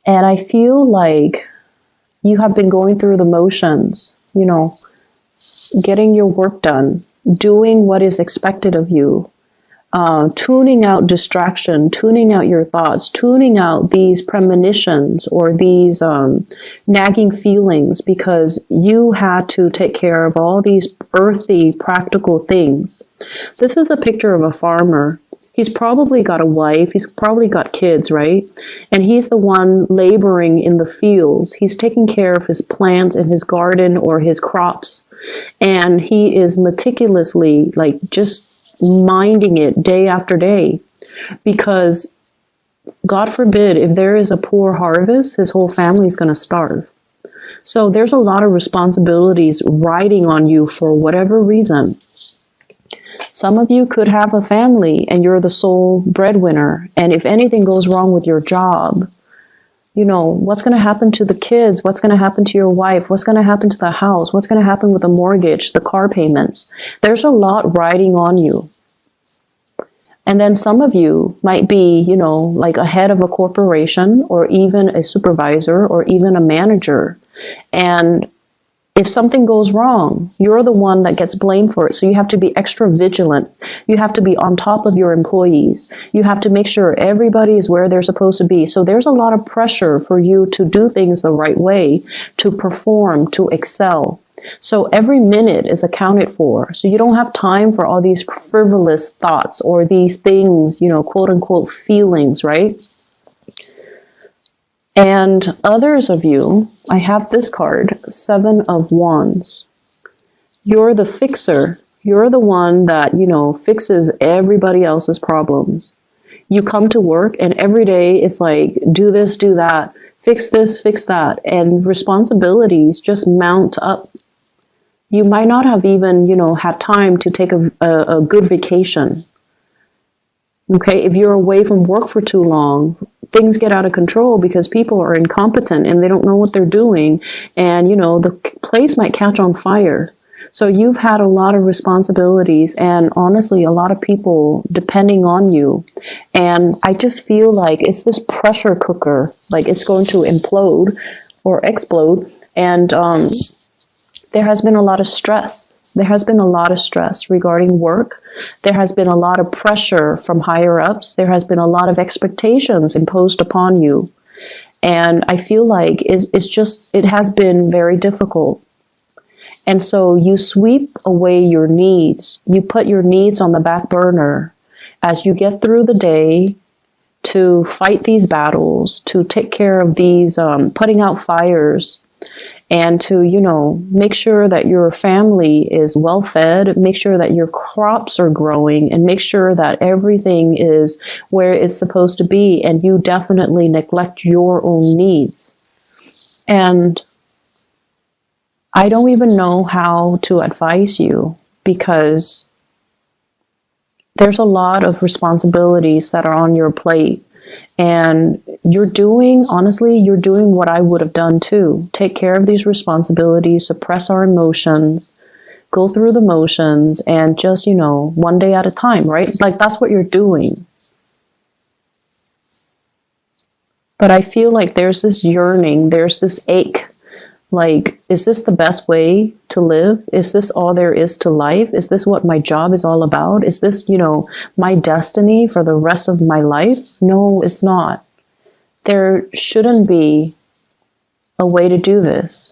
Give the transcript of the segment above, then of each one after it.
And I feel like you have been going through the motions, you know, getting your work done, doing what is expected of you, tuning out distraction, tuning out your thoughts, tuning out these premonitions or these nagging feelings, because you had to take care of all these earthy, practical things. This is a picture of a farmer. He's probably got a wife, he's probably got kids, right? And he's the one laboring in the fields. He's taking care of his plants in his garden or his crops. And he is meticulously, like, just minding it day after day. Because, God forbid, if there is a poor harvest, his whole family is going to starve. So there's a lot of responsibilities riding on you for whatever reason. Some of you could have a family and you're the sole breadwinner. And if anything goes wrong with your job, you know, what's going to happen to the kids? What's going to happen to your wife? What's going to happen to the house? What's going to happen with the mortgage, the car payments? There's a lot riding on you. And then some of you might be, you know, like a head of a corporation or even a supervisor or even a manager. And if something goes wrong, you're the one that gets blamed for it. So you have to be extra vigilant. You have to be on top of your employees. You have to make sure everybody is where they're supposed to be. So there's a lot of pressure for you to do things the right way, to perform, to excel. So every minute is accounted for. So you don't have time for all these frivolous thoughts or these things, you know, quote unquote feelings, right? And others of you, I have this card, 7 of Wands. You're the fixer. You're the one that, you know, fixes everybody else's problems. You come to work and every day it's like, do this, do that, fix this, fix that. And responsibilities just mount up. You might not have even, you know, had time to take a good vacation. Okay, if you're away from work for too long, things get out of control because people are incompetent and they don't know what they're doing. And, you know, the place might catch on fire. So you've had a lot of responsibilities and honestly, a lot of people depending on you. And I just feel like it's this pressure cooker, like it's going to implode or explode. And there has been a lot of stress. There has been a lot of stress regarding work. There has been a lot of pressure from higher ups. There has been a lot of expectations imposed upon you. And I feel like it has been very difficult. And so you sweep away your needs. You put your needs on the back burner as you get through the day to fight these battles, to take care of these, putting out fires, and to, you know, make sure that your family is well fed, make sure that your crops are growing, and make sure that everything is where it's supposed to be. And you definitely neglect your own needs. And I don't even know how to advise you because there's a lot of responsibilities that are on your plate. And honestly, you're doing what I would have done too. Take care of these responsibilities, suppress our emotions, go through the motions, and just, you know, one day at a time, right? Like that's what you're doing. But I feel like there's this yearning, there's this ache. Like, is this the best way to live? Is this all there is to life? Is this what my job is all about? Is this, you know, my destiny for the rest of my life? No, it's not. There shouldn't be a way to do this.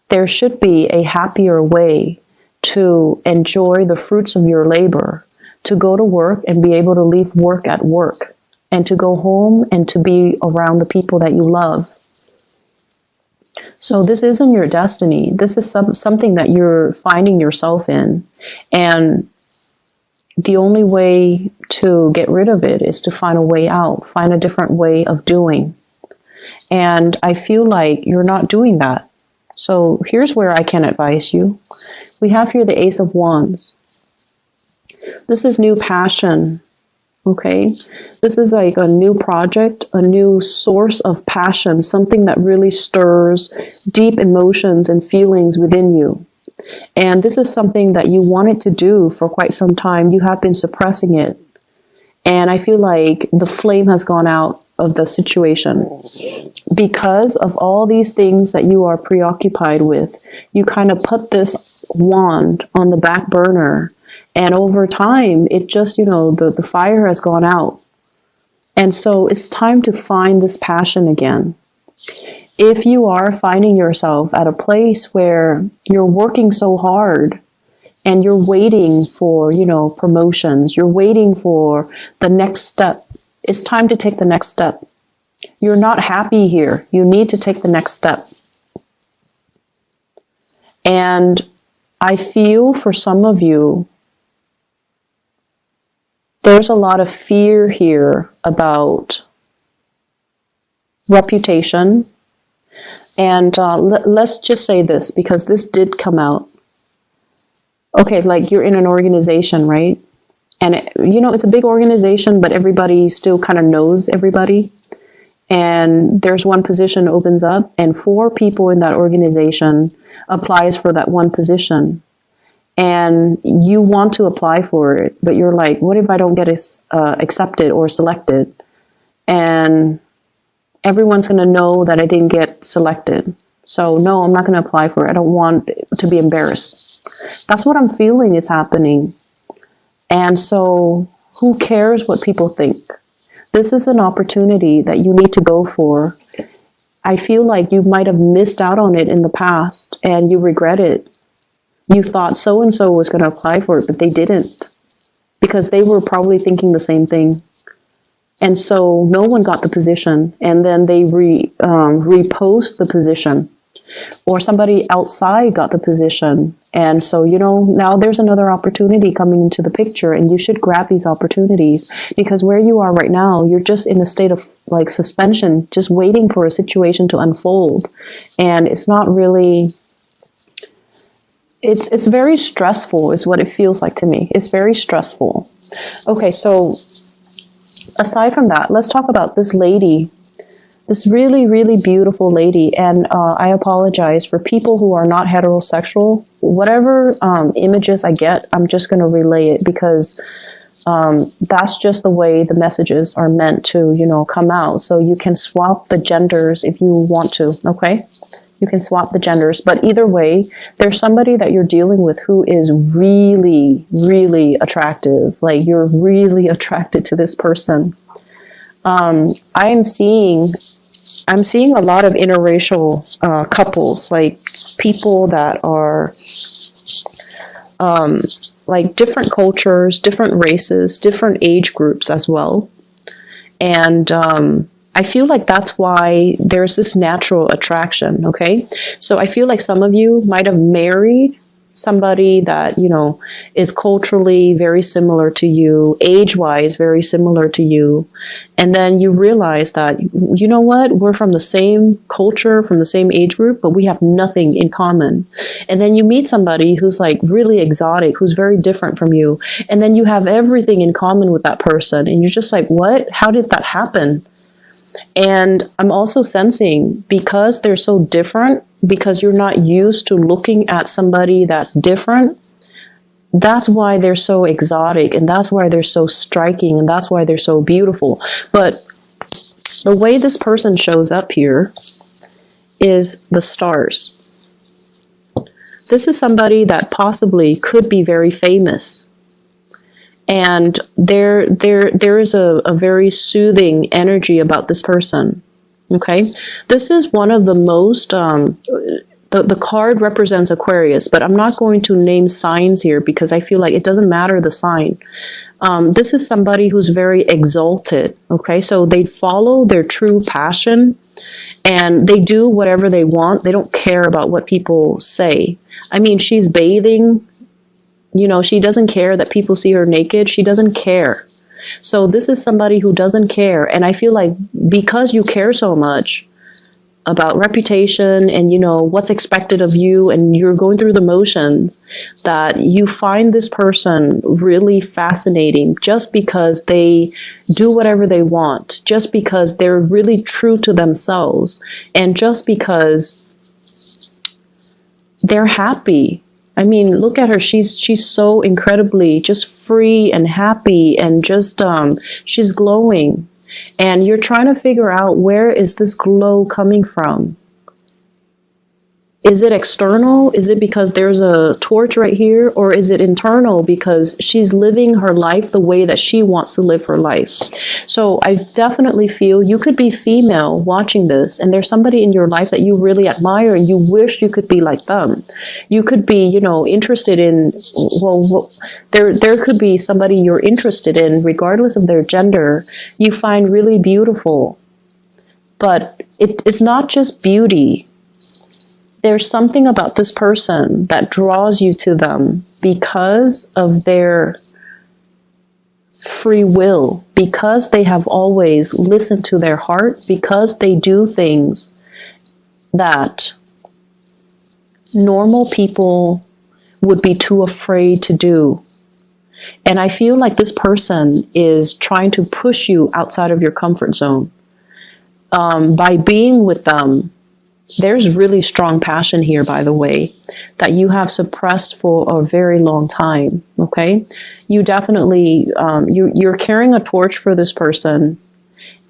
There should be a happier way to enjoy the fruits of your labor, to go to work and be able to leave work at work, and to go home and to be around the people that you love. So this isn't your destiny. This is something that you're finding yourself in. And the only way to get rid of it is to find a way out, find a different way of doing. And I feel like you're not doing that. So here's where I can advise you. We have here the Ace of Wands. This is new passion. Okay, this is like a new project, a new source of passion, something that really stirs deep emotions and feelings within you. And this is something that you wanted to do for quite some time. You have been suppressing it. And I feel like the flame has gone out of the situation. because of all these things that you are preoccupied with, you kind of put this wand on the back burner. And over time, it just, the fire has gone out. And so it's time to find this passion again. If you are finding yourself at a place where you're working so hard and you're waiting for, promotions, you're waiting for the next step, it's time to take the next step. You're not happy here. You need to take the next step. And I feel for some of you, there's a lot of fear here about reputation. And let's just say this, because this did come out. Okay, like you're in an organization, right? And, it's a big organization, but everybody still kind of knows everybody. And there's one position opens up, and 4 people in that organization applies for that one position. And you want to apply for it, but you're like, what if I don't get accepted or selected? And everyone's going to know that I didn't get selected. So no, I'm not going to apply for it. I don't want to be embarrassed. That's what I'm feeling is happening. And so who cares what people think? This is an opportunity that you need to go for. I feel like you might have missed out on it in the past and you regret it. You thought so-and-so was going to apply for it, but they didn't, because they were probably thinking the same thing. And so no one got the position, and then they repost the position, or somebody outside got the position. And so, now there's another opportunity coming into the picture, and you should grab these opportunities, because where you are right now, you're just in a state of like suspension, just waiting for a situation to unfold. And it's not really, it's very stressful is what it feels like to me. It's very stressful. Okay, so aside from that, let's talk about this lady, this really, really beautiful lady. And I apologize for people who are not heterosexual. Whatever images I get, I'm just going to relay it, because that's just the way the messages are meant to, come out. So you can swap the genders if you want to, okay? You can swap the genders. But either way, there's somebody that you're dealing with who is really, really attractive. Like, you're really attracted to this person. I'm seeing a lot of interracial couples, like people that are like different cultures, different races, different age groups as well. And I feel like that's why there's this natural attraction, okay? So I feel like some of you might have married somebody that, is culturally very similar to you, age-wise very similar to you. And then you realize that, you know what, we're from the same culture, from the same age group, but we have nothing in common. And then you meet somebody who's like really exotic, who's very different from you. And then you have everything in common with that person. And you're just like, what? How did that happen? And I'm also sensing, because they're so different, because you're not used to looking at somebody that's different, that's why they're so exotic, and that's why they're so striking, and that's why they're so beautiful. But the way this person shows up here is the stars. This is somebody that possibly could be very famous. And there is a very soothing energy about this person. Okay, this is one of the most, the card represents Aquarius, but I'm not going to name signs here because I feel like it doesn't matter the sign. This is somebody who's very exalted. Okay, so they follow their true passion and they do whatever they want. They don't care about what people say. I mean, she's bathing. She doesn't care that people see her naked. She doesn't care. So this is somebody who doesn't care. And I feel like because you care so much about reputation and, what's expected of you, and you're going through the motions, that you find this person really fascinating just because they do whatever they want, just because they're really true to themselves, and just because they're happy. I mean, look at her. She's so incredibly just free and happy, and just she's glowing. And you're trying to figure out, where is this glow coming from? Is it external? Is it because there's a torch right here? Or is it internal because she's living her life the way that she wants to live her life? So I definitely feel you could be female watching this, and there's somebody in your life that you really admire and you wish you could be like them. You could be, you know, interested in, well, there could be somebody you're interested in, regardless of their gender, you find really beautiful. But it's not just beauty. There's something about this person that draws you to them because of their free will, because they have always listened to their heart, because they do things that normal people would be too afraid to do. And I feel like this person is trying to push you outside of your comfort zone. By being with them, there's really strong passion here, by the way, that you have suppressed for a very long time, okay? You definitely, you're carrying a torch for this person,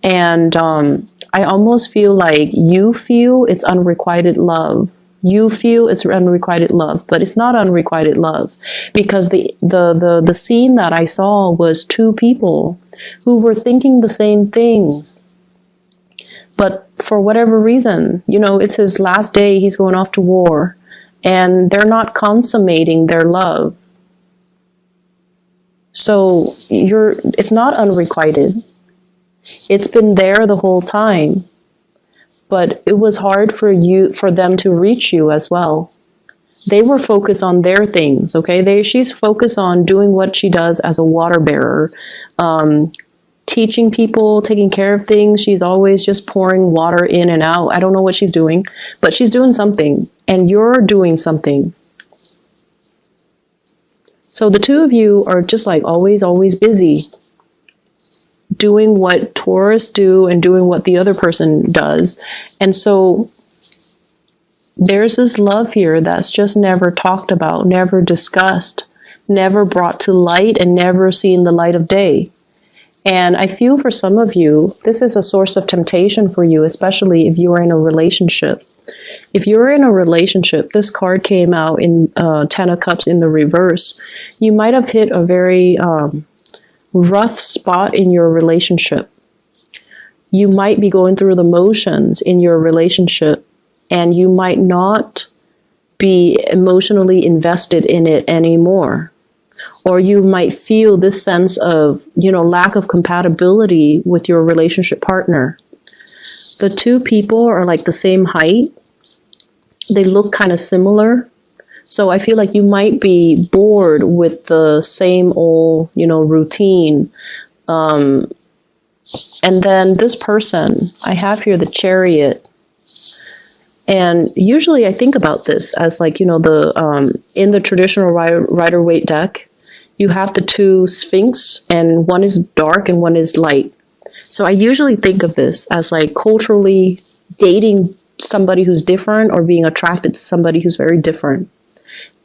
and I almost feel like you feel it's unrequited love. You feel it's unrequited love, but it's not unrequited love, because the scene that I saw was two people who were thinking the same things. But for whatever reason, you know, it's his last day, he's going off to war, and they're not consummating their love. So it's not unrequited. It's been there the whole time. But it was hard for them to reach you as well. They were focused on their things, okay? She's focused on doing what she does as a water bearer, teaching people, taking care of things. She's always just pouring water in and out. I don't know what she's doing, but she's doing something, and you're doing something. So the two of you are just like always busy doing what Taurus do and doing what the other person does. And so there's this love here that's just never talked about, never discussed, never brought to light, and never seen the light of day. And I feel for some of you, this is a source of temptation for you, especially if you are in a relationship. If you're in a relationship, this card came out in Ten of Cups in the reverse. You might have hit a very rough spot in your relationship. You might be going through the motions in your relationship, and you might not be emotionally invested in it anymore. Or you might feel this sense of, you know, lack of compatibility with your relationship partner. The two people are like the same height. They look kind of similar. So I feel like you might be bored with the same old, you know, routine. And then this person, I have here the Chariot. And usually I think about this as like, you know, in the traditional Rider-Waite deck, you have the two Sphinx, and one is dark and one is light. So I usually think of this as like culturally dating somebody who's different, or being attracted to somebody who's very different.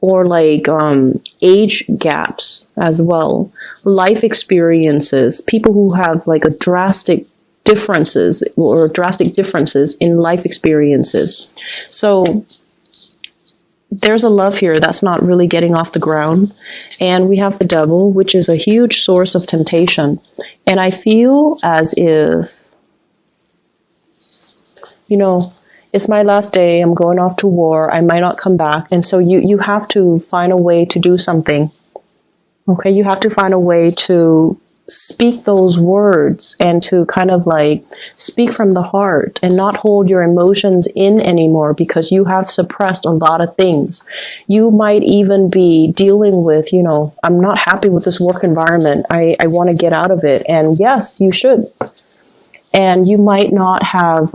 Or like age gaps as well, life experiences, people who have like drastic differences in life experiences. So there's a love here that's not really getting off the ground. And we have the Devil, which is a huge source of temptation. And I feel as if, you know, it's my last day, I'm going off to war, I might not come back. And so you have to find a way to do something. Okay, you have to find a way to speak those words and to kind of like speak from the heart and not hold your emotions in anymore, because you have suppressed a lot of things. You might even be dealing with, you know, I'm not happy with this work environment. I want to get out of it. And yes, you should. And you might not have,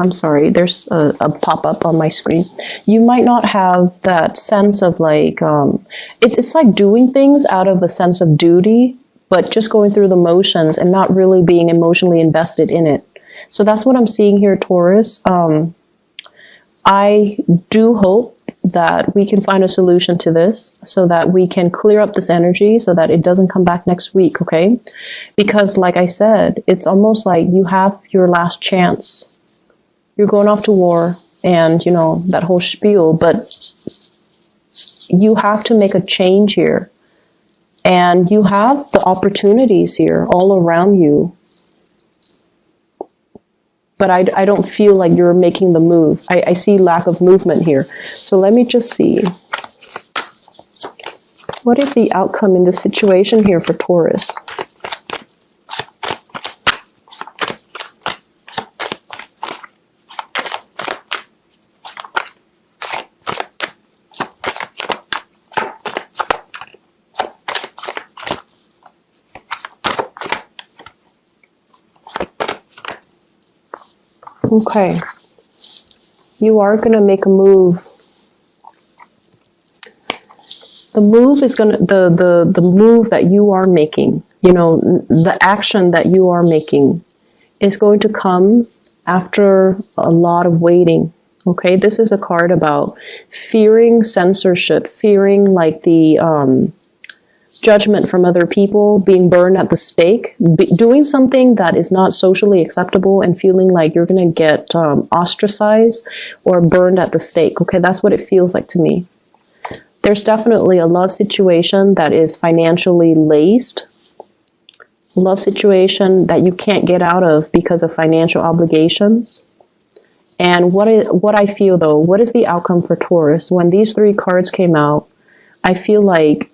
I'm sorry, there's a pop-up on my screen. You might not have that sense of like, it's like doing things out of a sense of duty, but just going through the motions and not really being emotionally invested in it. So that's what I'm seeing here, Taurus. I do hope that we can find a solution to this so that we can clear up this energy so that it doesn't come back next week, okay? Because like I said, it's almost like you have your last chance. You're going off to war and, you know, that whole spiel, but you have to make a change here. And you have the opportunities here all around you. But I don't feel like you're making the move. I see lack of movement here. So let me just see. What is the outcome in this situation here for Taurus? Okay, you are going to make a move. The move is going to, the move that you are making, you know, the action that you are making is going to come after a lot of waiting. Okay, this is a card about fearing censorship, fearing like the judgment from other people, being burned at the stake, doing something that is not socially acceptable and feeling like you're going to get ostracized or burned at the stake. Okay, that's what it feels like to me. There's definitely a love situation that is financially laced. Love situation that you can't get out of because of financial obligations. And what I feel though, what is the outcome for Taurus? When these three cards came out, I feel like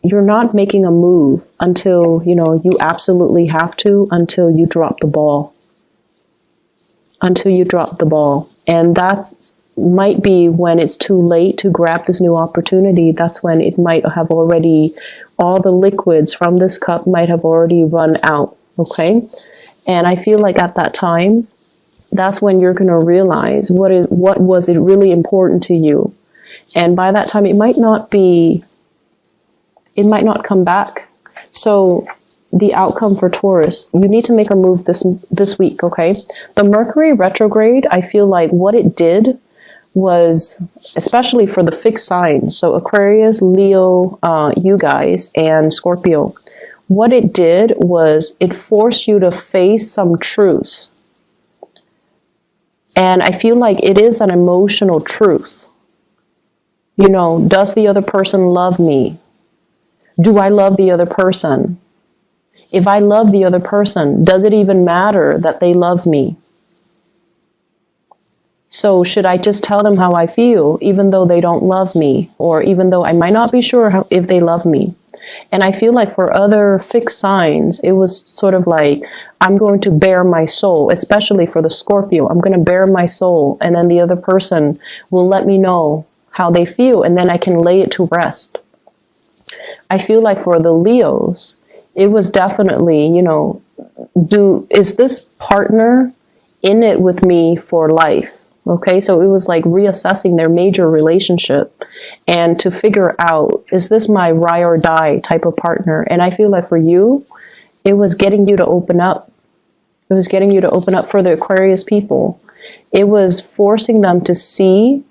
you're not making a move until, you know, you absolutely have to, until you drop the ball. Until you drop the ball. And that's might be when it's too late to grab this new opportunity. That's when it might have already, all the liquids from this cup might have already run out. Okay. And I feel like at that time, that's when you're going to realize what was it really important to you. And by that time, it might not come back. So the outcome for Taurus, you need to make a move this week, okay? The Mercury retrograde, I feel like what it did was, especially for the fixed sign, so Aquarius, Leo, you guys, and Scorpio, what it did was it forced you to face some truths. And I feel like it is an emotional truth. You know, does the other person love me? Do I love the other person? If I love the other person, does it even matter that they love me? So should I just tell them how I feel, even though they don't love me, or even though I might not be sure if they love me? And I feel like for other fixed signs, it was sort of like, I'm going to bare my soul, especially for the Scorpio. I'm going to bare my soul, and then the other person will let me know how they feel, and then I can lay it to rest. I feel like for the Leos, it was definitely, you know, is this partner in it with me for life? Okay, so it was like reassessing their major relationship and to figure out, is this my ride or die type of partner? And I feel like for you, it was getting you to open up. It was getting you to open up for the Aquarius people. It was forcing them to see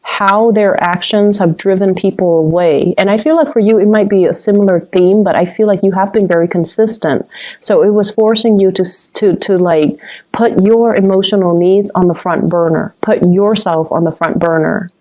how their actions have driven people away. And I feel like for you, it might be a similar theme, but I feel like you have been very consistent. So it was forcing you to like put your emotional needs on the front burner, put yourself on the front burner.